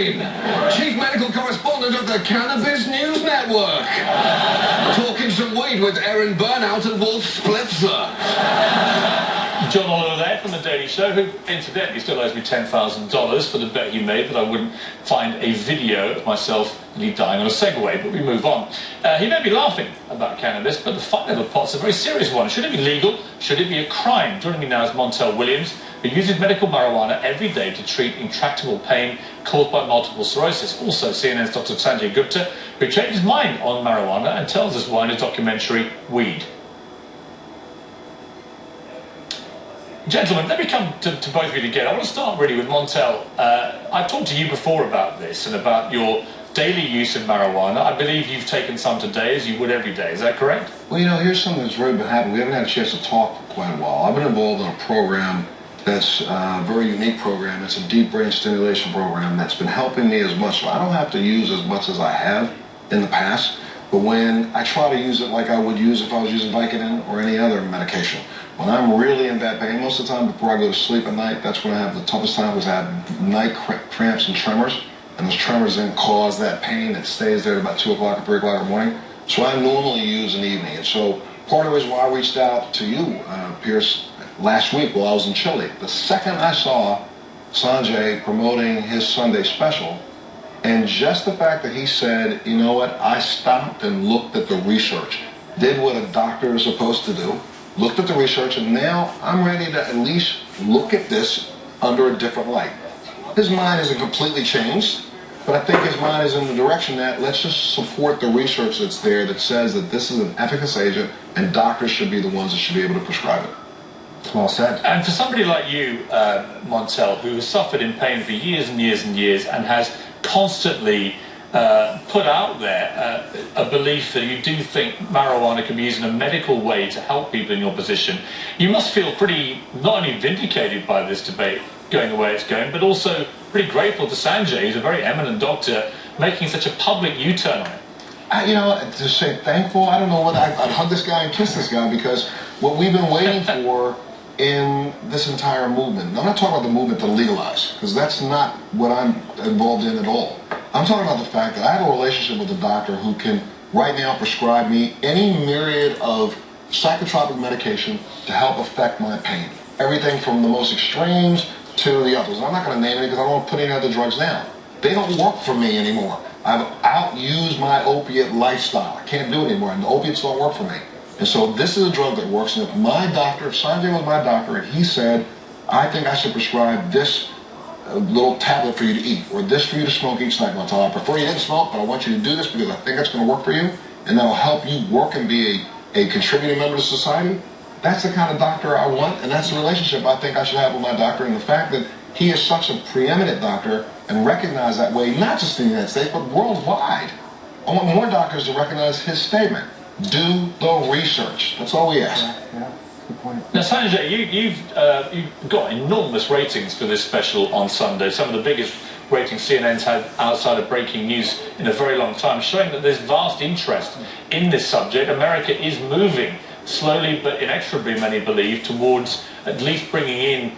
Wayne, Chief Medical Correspondent of the Cannabis News Network. Talking some weed with Erin Burnout and Wolf Splitzer. John Oliver there from The Daily Show, who incidentally still owes me $10,000 for the bet he made that I wouldn't find a video of myself nearly dying on a Segway, but we move on. He may be laughing about cannabis, but the fine little pot's a very serious one. Should it be legal? Should it be a crime? Joining me now is Montel Williams, who uses medical marijuana every day to treat intractable pain caused by multiple sclerosis. Also, CNN's Dr. Sanjay Gupta, who changed his mind on marijuana and tells us why in his documentary, Weed. Gentlemen, let me come to both of you again. I want to start really with Montel. I've talked to you before about this and about your daily use of marijuana. I believe you've taken some today as you would every day. Is that correct? Well, you know, here's something that's really been happening. We haven't had a chance to talk for quite a while. I've been involved in a program that's a very unique program. It's a deep brain stimulation program that's been helping me as much. So I don't have to use as much as I have in the past. But when I try to use it like I would use if I was using Vicodin or any other medication, when I'm really in bad pain, most of the time before I go to sleep at night, that's when I have the toughest time, because I have night cramps and tremors. And those tremors then cause that pain that stays there at about 2 o'clock or 3 o'clock in the morning. So I normally use in the evening. And so part of the reason why I reached out to you, Pierce, last week while I was in Chile, the second I saw Sanjay promoting his Sunday special, and just the fact that he said, you know what, I stopped and looked at the research, did what a doctor is supposed to do, looked at the research, and now I'm ready to at least look at this under a different light. His mind isn't completely changed, but I think his mind is in the direction that let's just support the research that's there that says that this is an efficacious agent and doctors should be the ones that should be able to prescribe it. Well said. And for somebody like you, Montel, who has suffered in pain for years and years and years and has constantly put out there a belief that you do think marijuana can be used in a medical way to help people in your position, you must feel pretty not only vindicated by this debate going the way it's going, but also pretty grateful to Sanjay, who's a very eminent doctor, making such a public U-turn on it. You know, to say thankful, I don't know whether I'd hug this guy and kiss this guy, because what we've been waiting for in this entire movement, I'm not talking about the movement to legalize, because that's not what I'm involved in at all. I'm talking about the fact that I have a relationship with a doctor who can right now prescribe me any myriad of psychotropic medication to help affect my pain. Everything from the most extremes to the others. I'm not going to name any because I don't want to put any other drugs down. They don't work for me anymore. I've outused my opiate lifestyle. I can't do it anymore, and the opiates don't work for me. And so this is a drug that works, and if my doctor, if Sanjay was my doctor, and he said, I think I should prescribe this little tablet for you to eat, or this for you to smoke each night, Montel, I prefer you didn't smoke, but I want you to do this because I think that's going to work for you, and that'll help you work and be a contributing member to society. That's the kind of doctor I want, and that's the relationship I think I should have with my doctor. And the fact that he is such a preeminent doctor and recognized that way, not just in the United States, but worldwide. I want more doctors to recognize his statement. Do the research. That's all we ask. Yeah. Good point. Now, Sanjay, you've got enormous ratings for this special on Sunday. Some of the biggest ratings CNN's had outside of breaking news in a very long time, showing that there's vast interest in this subject. America is moving slowly but inexorably, many believe, towards at least bringing in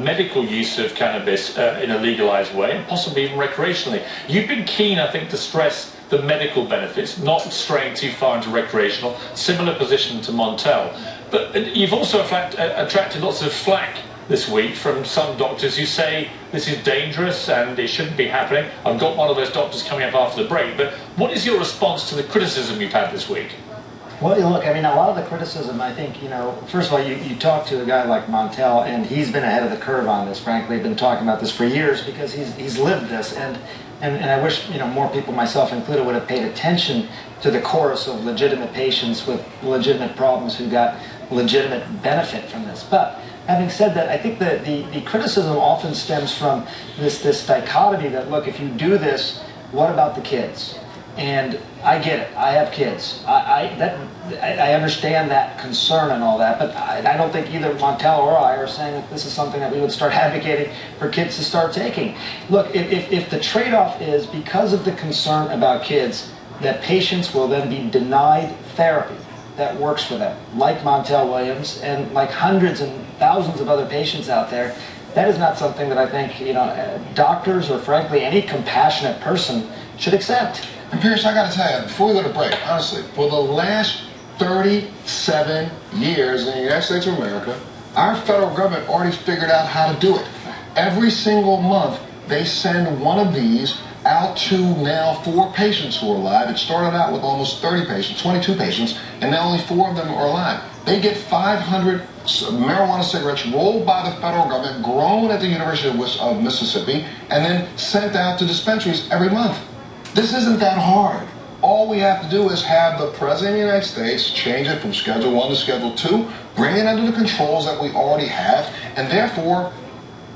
medical use of cannabis in a legalized way, and possibly even recreationally. You've been keen, I think, to stress the medical benefits, not straying too far into recreational, similar position to Montel. But you've also attracted lots of flack this week from some doctors who say this is dangerous and it shouldn't be happening. I've got one of those doctors coming up after the break, but what is your response to the criticism you've had this week? Well, look, I mean, a lot of the criticism, I think, you know, first of all, you talk to a guy like Montel, and he's been ahead of the curve on this, frankly, been talking about this for years because he's lived this, and I wish, you know, more people, myself included, would have paid attention to the chorus of legitimate patients with legitimate problems who got legitimate benefit from this. But having said that, I think that the criticism often stems from this dichotomy that, look, if you do this, what about the kids? And I get it. I have kids. I understand that concern and all that, but I don't think either Montel or I are saying that this is something that we would start advocating for kids to start taking. Look, if the trade-off is because of the concern about kids, that patients will then be denied therapy that works for them, like Montel Williams and like hundreds and thousands of other patients out there, that is not something that I think doctors or frankly any compassionate person should accept. And Pierce, I got to tell you, before we go to break, honestly, for the last 37 years in the United States of America, our federal government already figured out how to do it. Every single month, they send one of these out to now 4 patients who are alive. It started out with almost 30 patients, 22 patients, and now only 4 of them are alive. They get 500 marijuana cigarettes rolled by the federal government, grown at the University of Mississippi, and then sent out to dispensaries every month. This isn't that hard. All we have to do is have the President of the United States change it from Schedule 1 to Schedule 2, bring it under the controls that we already have, and therefore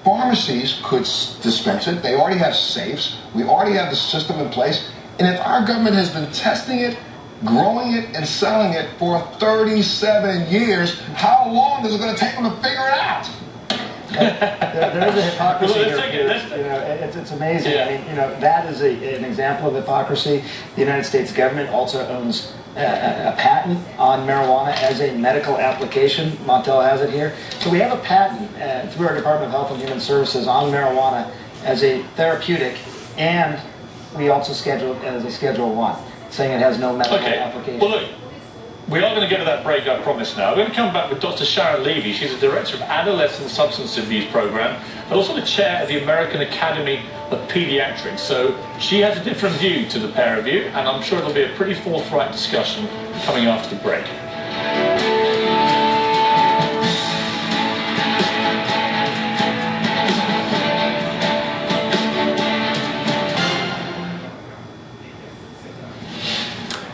pharmacies could dispense it. They already have safes. We already have the system in place. And if our government has been testing it, growing it, and selling it for 37 years, how long is it going to take them to figure it out? There is a hypocrisy here. It's amazing. Yeah. I mean, that is an example of hypocrisy. The United States government also owns a patent on marijuana as a medical application. Montel has it here. So we have a patent through our Department of Health and Human Services on marijuana as a therapeutic, and we also schedule it as a Schedule 1, saying it has no medical application. Well, look, we are going to go to that break, I promise now. We're going to come back with Dr. Sharon Levy. She's the Director of Adolescent Substance Abuse Program and also the Chair of the American Academy of Pediatrics. So she has a different view to the pair of you, and I'm sure it'll be a pretty forthright discussion coming after the break.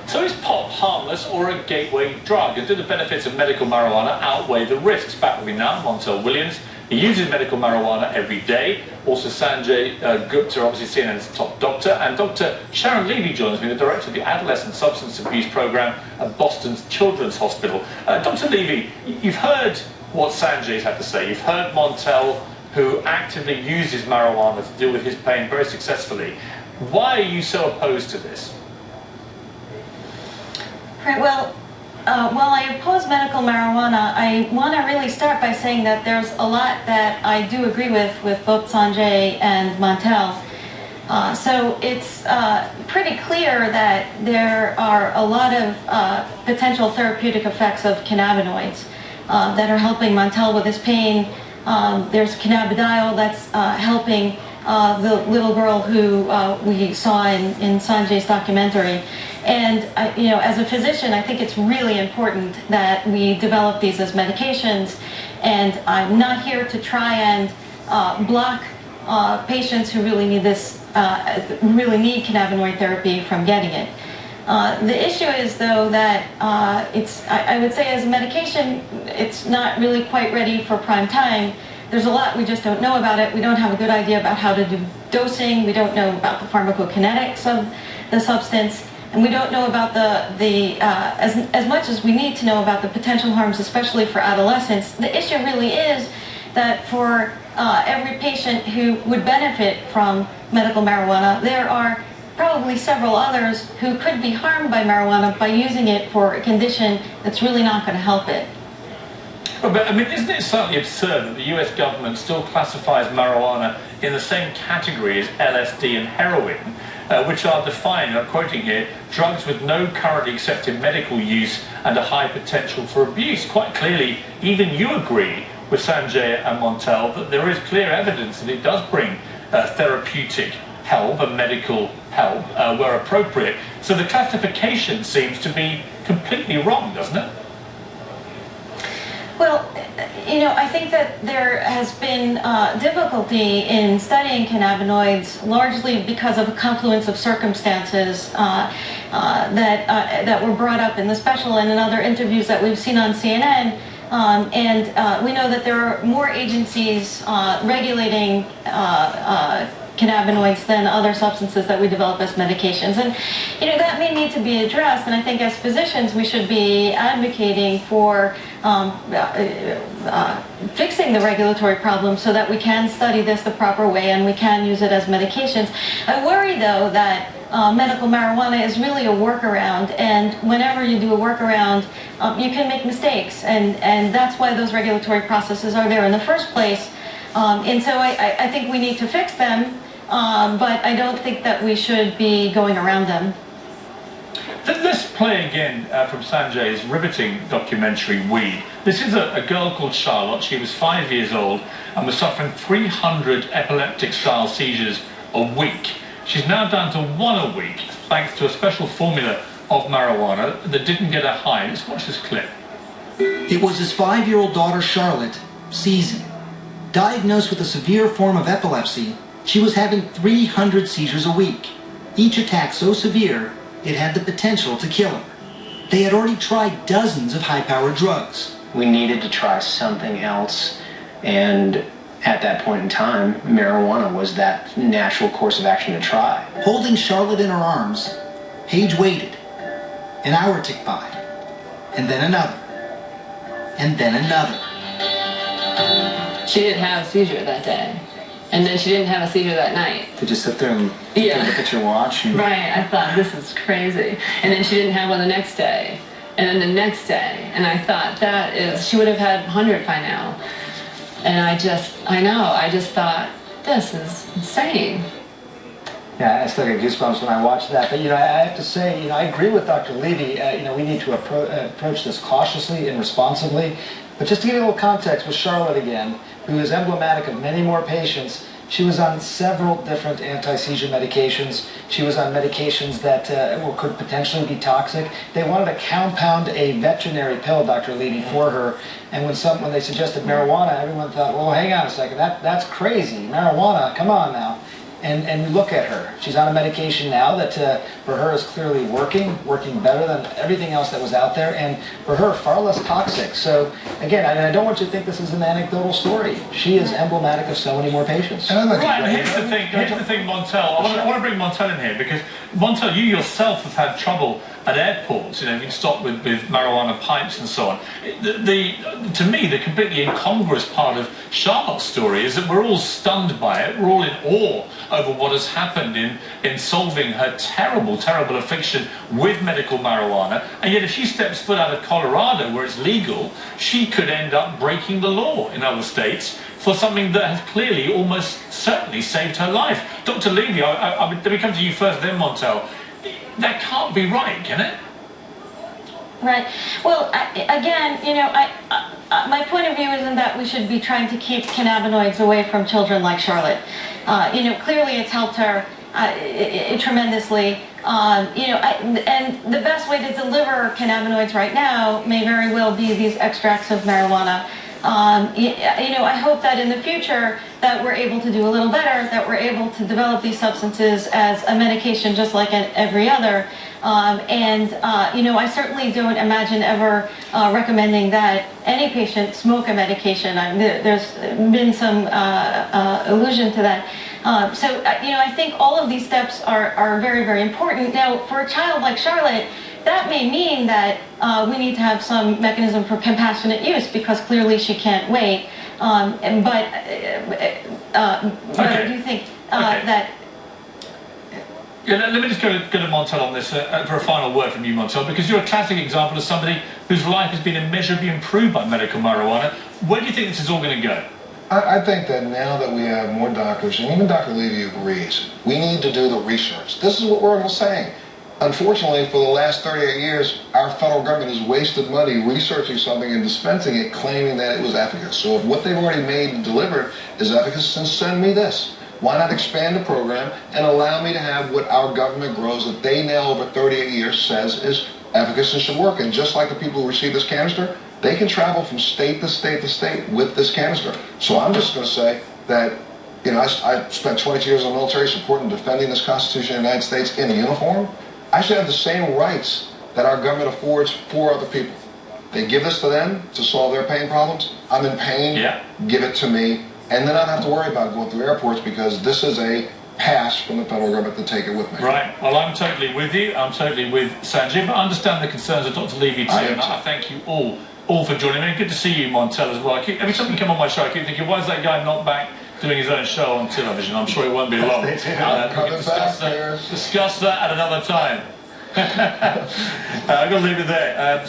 So is pot harmless or a gateway drug? And do the benefits of medical marijuana outweigh the risks? Back with me now, Montel Williams. He uses medical marijuana every day. Also Sanjay Gupta, obviously CNN's top doctor. And Dr. Sharon Levy joins me, the Director of the Adolescent Substance Abuse Program at Boston's Children's Hospital. Dr. Levy, you've heard what Sanjay's had to say. You've heard Montel, who actively uses marijuana to deal with his pain very successfully. Why are you so opposed to this? Right, well, while I oppose medical marijuana, I want to really start by saying that there's a lot that I do agree with both Sanjay and Montel. So it's pretty clear that there are a lot of potential therapeutic effects of cannabinoids that are helping Montel with his pain. There's cannabidiol that's helping the little girl who we saw in Sanjay's documentary. And as a physician, I think it's really important that we develop these as medications. And I'm not here to try and block patients who really need this, really need cannabinoid therapy from getting it. The issue is, though, that I would say as a medication, it's not really quite ready for prime time. There's a lot we just don't know about it. We don't have a good idea about how to do dosing. We don't know about the pharmacokinetics of the substance. And we don't know about as much as we need to know about the potential harms, especially for adolescents. The issue really is that for every patient who would benefit from medical marijuana, there are probably several others who could be harmed by marijuana by using it for a condition that's really not going to help it. But I mean, isn't it slightly absurd that the US government still classifies marijuana in the same category as LSD and heroin, which are defined, I'm quoting here, drugs with no currently accepted medical use and a high potential for abuse? Quite clearly, even you agree with Sanjay and Montel that there is clear evidence that it does bring therapeutic help and medical help where appropriate. So the classification seems to be completely wrong, doesn't it? Well, I think that there has been difficulty in studying cannabinoids largely because of a confluence of circumstances that were brought up in the special and in other interviews that we've seen on CNN. And we know that there are more agencies regulating cannabinoids than other substances that we develop as medications. And, that may need to be addressed. And I think as physicians, we should be advocating for fixing the regulatory problem so that we can study this the proper way and we can use it as medications. I worry, though, that medical marijuana is really a workaround, and whenever you do a workaround, you can make mistakes, and that's why those regulatory processes are there in the first place. And so I think we need to fix them, but I don't think that we should be going around them. Let's play again from Sanjay's riveting documentary, Weed. This is a girl called Charlotte. She was 5 years old and was suffering 300 epileptic-style seizures a week. She's now down to 1 a week, thanks to a special formula of marijuana that didn't get her high. Let's watch this clip. It was his 5-year-old daughter, Charlotte, seizing. Diagnosed with a severe form of epilepsy, she was having 300 seizures a week. Each attack so severe, it had the potential to kill her. They had already tried dozens of high-powered drugs. We needed to try something else, and at that point in time, marijuana was that natural course of action to try. Holding Charlotte in her arms, Paige waited. An hour ticked by, and then another, and then another. She didn't have a seizure that day. And then she didn't have a seizure that night. Did you sit there and look at your watch? And... Right, I thought, this is crazy. And then she didn't have one the next day. And then the next day. And I thought, she would have had 100 by now. And I just thought, this is insane. Yeah, I still get goosebumps when I watch that. But, I have to say, I agree with Dr. Levy. We need to approach this cautiously and responsibly. But just to give you a little context with Charlotte again, who is emblematic of many more patients, she was on several different anti-seizure medications. She was on medications that could potentially be toxic. They wanted to compound a veterinary pill, Dr. Levy, for her. And when they suggested marijuana, everyone thought, well, hang on a second, that's crazy. Marijuana, come on now. And look at her. She's on a medication now that for her is clearly working better than everything else that was out there, and for her far less toxic. So again, I don't want you to think this is an anecdotal story. She is emblematic of so many more patients. Right, but here's the thing, Montel. I want to bring Montel in here because Montel, you yourself have had trouble at airports, being stopped with marijuana pipes and so on. To me, the completely incongruous part of Charlotte's story is that we're all stunned by it. We're all in awe over what has happened in solving her terrible, terrible affliction with medical marijuana. And yet if she steps foot out of Colorado, where it's legal, she could end up breaking the law in other states for something that has clearly almost certainly saved her life. Dr. Levy, let me come to you first, then Montel. That can't be right, can it? Right. Well, my point of view isn't that we should be trying to keep cannabinoids away from children like Charlotte. Clearly it's helped her tremendously. And the best way to deliver cannabinoids right now may very well be these extracts of marijuana. I hope that in the future that we're able to do a little better, that we're able to develop these substances as a medication just like every other. I certainly don't imagine ever recommending that any patient smoke a medication. There's been some allusion to that. I think all of these steps are very, very important. Now, for a child like Charlotte, that may mean that we need to have some mechanism for compassionate use because clearly she can't wait. But I do think that... Yeah, let me just go to Montel on this for a final word from you, Montel, because you're a classic example of somebody whose life has been immeasurably improved by medical marijuana. Where do you think this is all going to go? I think that now that we have more doctors, and even Dr. Levy agrees, we need to do the research. This is what we're all saying. Unfortunately, for the last 38 years, our federal government has wasted money researching something and dispensing it, claiming that it was efficacious. So if what they've already made and delivered is efficacious, then send me this. Why not expand the program and allow me to have what our government grows that they now over 38 years says is efficacious and should work. And just like the people who receive this canister, they can travel from state to state to state with this canister. So I'm just going to say that, I spent 22 years in the military supporting and defending this Constitution of the United States in a uniform. I should have the same rights that our government affords for other people. They give this to them to solve their pain problems. I'm in pain, give it to me. And then I don't have to worry about going through airports because this is a pass from the federal government to take it with me. Right. Well, I'm totally with you. I'm totally with Sanjay. But I understand the concerns of Dr. Levy too. And I thank you all for joining me. Good to see you, Montel, as well. Every time you come on my show, I keep thinking, why is that guy not back doing his own show on television? I'm sure it won't be long. We can discuss that at another time. I'm going to leave it there.